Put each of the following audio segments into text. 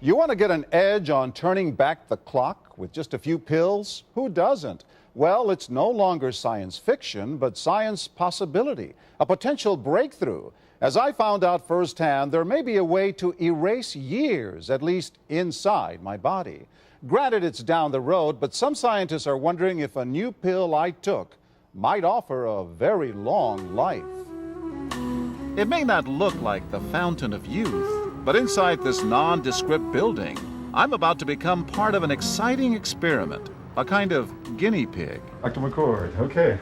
You want to get an edge on turning back the clock with just a few pills? Who doesn't? Well, it's no longer science fiction, but science possibility, a potential breakthrough. As I found out firsthand, there may be a way to erase years, at least inside my body. Granted, it's down the road, but some scientists are wondering if a new pill I took might offer a very long life. It may not look like the fountain of youth, but inside this nondescript building, I'm about to become part of an exciting experiment, a kind of guinea pig. Dr. McCord, okay.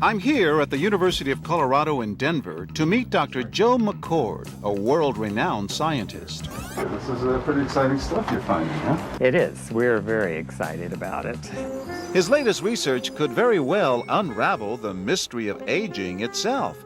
I'm here at the University of Colorado in Denver to meet Dr. Joe McCord, a world-renowned scientist. This is pretty exciting stuff you're finding, huh? It is. We're very excited about it. His latest research could very well unravel the mystery of aging itself.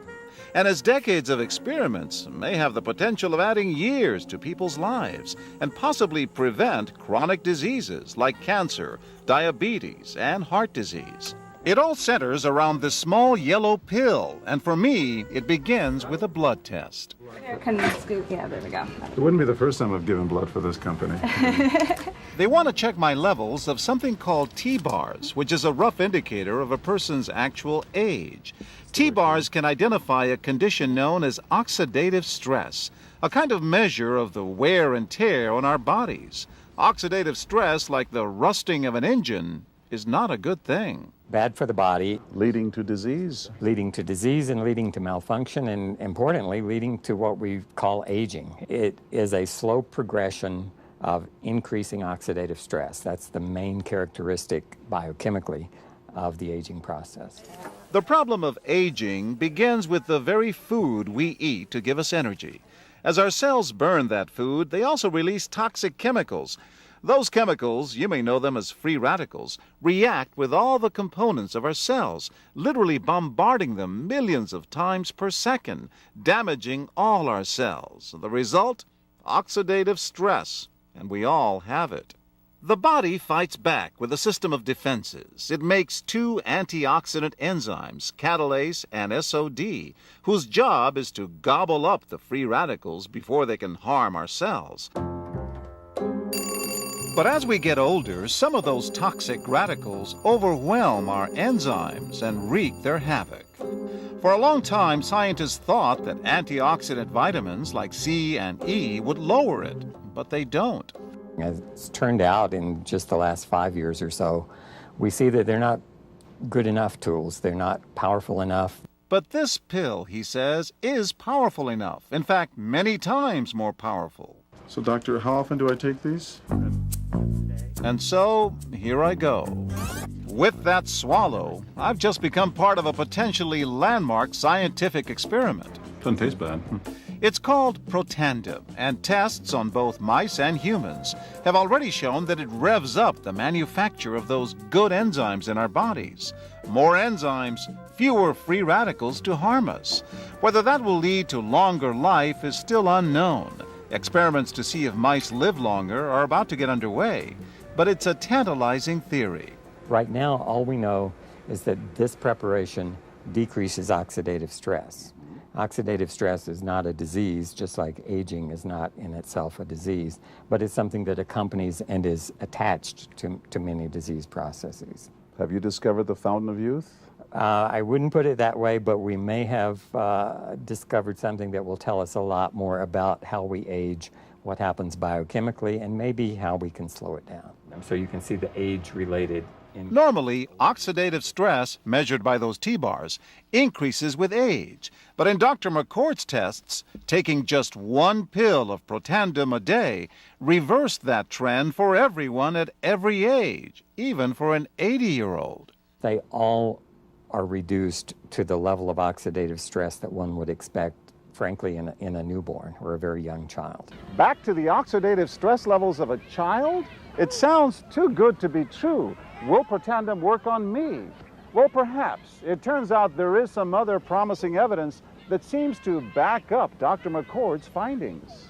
And his decades of experiments may have the potential of adding years to people's lives and possibly prevent chronic diseases like cancer, diabetes, and heart disease. It all centers around this small yellow pill, and for me, it begins with a blood test. Can you scoop? Yeah, there we go. It wouldn't be the first time I've given blood for this company. They want to check my levels of something called T-bars, which is a rough indicator of a person's actual age. T-bars can identify a condition known as oxidative stress, a kind of measure of the wear and tear on our bodies. Oxidative stress, like the rusting of an engine, is not a good thing. Bad for the body. Leading to disease? Leading to disease and leading to malfunction, and importantly, leading to what we call aging. It is a slow progression of increasing oxidative stress. That's the main characteristic biochemically of the aging process. The problem of aging begins with the very food we eat to give us energy. As our cells burn that food, they also release toxic chemicals. Those chemicals, you may know them as free radicals, react with all the components of our cells, literally bombarding them millions of times per second, damaging all our cells. The result? Oxidative stress, and we all have it. The body fights back with a system of defenses. It makes two antioxidant enzymes, catalase and SOD, whose job is to gobble up the free radicals before they can harm our cells. But as we get older, some of those toxic radicals overwhelm our enzymes and wreak their havoc. For a long time, scientists thought that antioxidant vitamins like C and E would lower it, but they don't. As it's turned out in just the last 5 years or so, we see that they're not good enough tools. They're not powerful enough. But this pill, he says, is powerful enough. In fact, many times more powerful. So, doctor, how often do I take these? And so, here I go. With that swallow, I've just become part of a potentially landmark scientific experiment. Doesn't taste bad. It's called Protandim, and tests on both mice and humans have already shown that it revs up the manufacture of those good enzymes in our bodies. More enzymes, fewer free radicals to harm us. Whether that will lead to longer life is still unknown. Experiments to see if mice live longer are about to get underway, but it's a tantalizing theory. Right now, all we know is that this preparation decreases oxidative stress. Oxidative stress is not a disease, just like aging is not in itself a disease, but it's something that accompanies and is attached to many disease processes. Have you discovered the fountain of youth? I wouldn't put it that way, but we may have discovered something that will tell us a lot more about how we age, what happens biochemically, and maybe how we can slow it down. So you can see the age-related. Normally, oxidative stress, measured by those T-bars, increases with age. But in Dr. McCord's tests, taking just one pill of Protandim a day reversed that trend for everyone at every age, even for an 80-year-old. They all are reduced to the level of oxidative stress that one would expect, frankly, in a newborn or a very young child. Back to the oxidative stress levels of a child? It sounds too good to be true. Will Protandim work on me? Well, perhaps. It turns out there is some other promising evidence that seems to back up Dr. McCord's findings.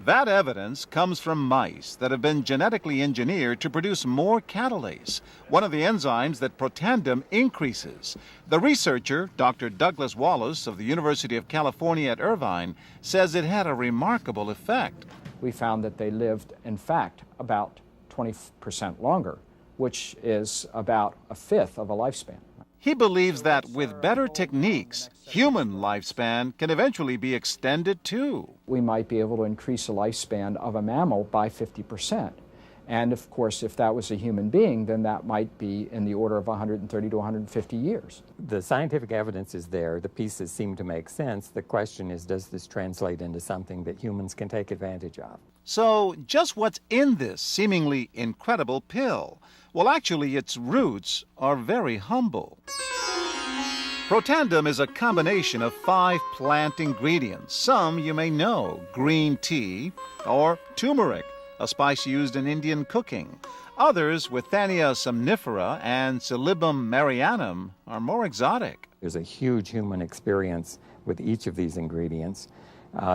That evidence comes from mice that have been genetically engineered to produce more catalase, one of the enzymes that Protandim increases. The researcher, Dr. Douglas Wallace of the University of California at Irvine, says it had a remarkable effect. We found that they lived, in fact, about 20% longer, which is about a fifth of a lifespan. He believes that with better techniques, human lifespan can eventually be extended too. We might be able to increase the lifespan of a mammal by 50%. And of course, if that was a human being, then that might be in the order of 130 to 150 years. The scientific evidence is there. The pieces seem to make sense. The question is, does this translate into something that humans can take advantage of? So, just what's in this seemingly incredible pill? Well, actually, its roots are very humble. Protandim is a combination of 5 plant ingredients. Some you may know: green tea or turmeric, a spice used in Indian cooking. Others, Withania somnifera and Silybum marianum, are more exotic. There's a huge human experience with each of these ingredients.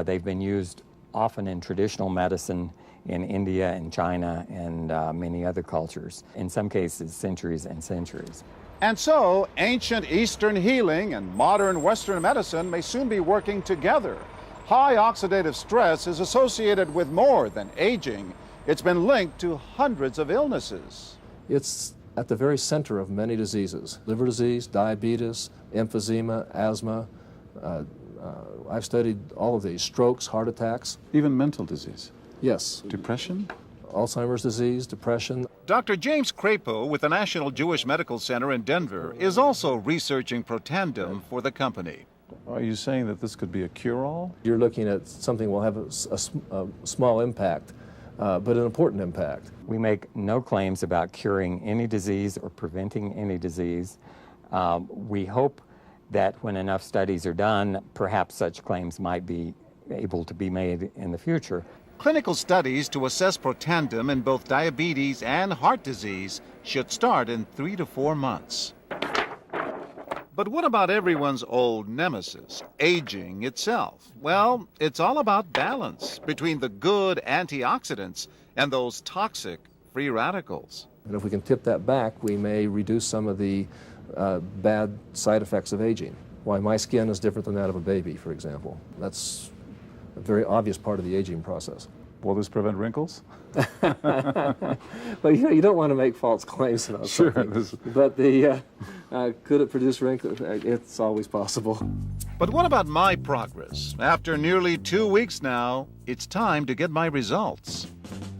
They've been used often in traditional medicine in India and China and many other cultures, in some cases centuries and centuries. And so, ancient Eastern healing and modern Western medicine may soon be working together. High oxidative stress is associated with more than aging. It's been linked to hundreds of illnesses. It's at the very center of many diseases: liver disease, diabetes, emphysema, asthma. I've studied all of these: strokes, heart attacks. Even mental disease. Yes. Depression? Alzheimer's disease, depression. Dr. James Crapo with the National Jewish Medical Center in Denver is also researching Protandim for the company. Are you saying that this could be a cure-all? You're looking at something will have a small impact, but an important impact. We make no claims about curing any disease or preventing any disease. We hope that when enough studies are done, perhaps such claims might be able to be made in the future. Clinical studies to assess Protandim in both diabetes and heart disease should start in 3 to 4 months. But what about everyone's old nemesis, aging itself? Well, it's all about balance between the good antioxidants and those toxic free radicals. And if we can tip that back, we may reduce some of the bad side effects of aging. Why my skin is different than that of a baby, for example. That's a very obvious part of the aging process. Will this prevent wrinkles? Well, you don't want to make false claims about something. But could it produce wrinkles? It's always possible. But what about my progress? After nearly 2 weeks now, it's time to get my results.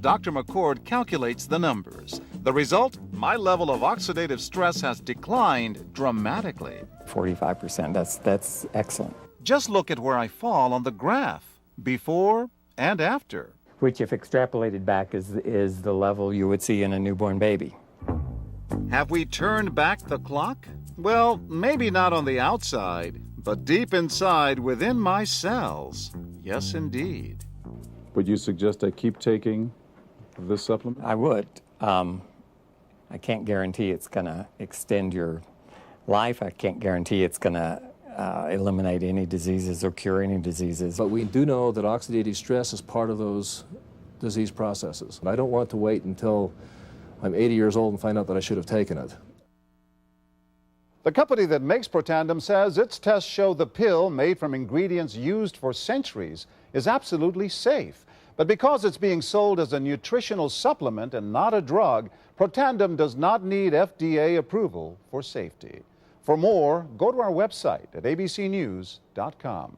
Dr. McCord calculates the numbers. The result? My level of oxidative stress has declined dramatically. 45%, that's excellent. Just look at where I fall on the graph, before and after. Which, if extrapolated back, is the level you would see in a newborn baby. Have we turned back the clock? Well, maybe not on the outside, but deep inside within my cells. Yes, indeed. Would you suggest I keep taking this supplement? I would. I can't guarantee it's going to extend your life. I can't guarantee it's going to eliminate any diseases or cure any diseases. But we do know that oxidative stress is part of those disease processes. I don't want to wait until I'm 80 years old and find out that I should have taken it. The company that makes Protandim says its tests show the pill, made from ingredients used for centuries, is absolutely safe. But because it's being sold as a nutritional supplement and not a drug, Protandim does not need FDA approval for safety. For more, go to our website at abcnews.com.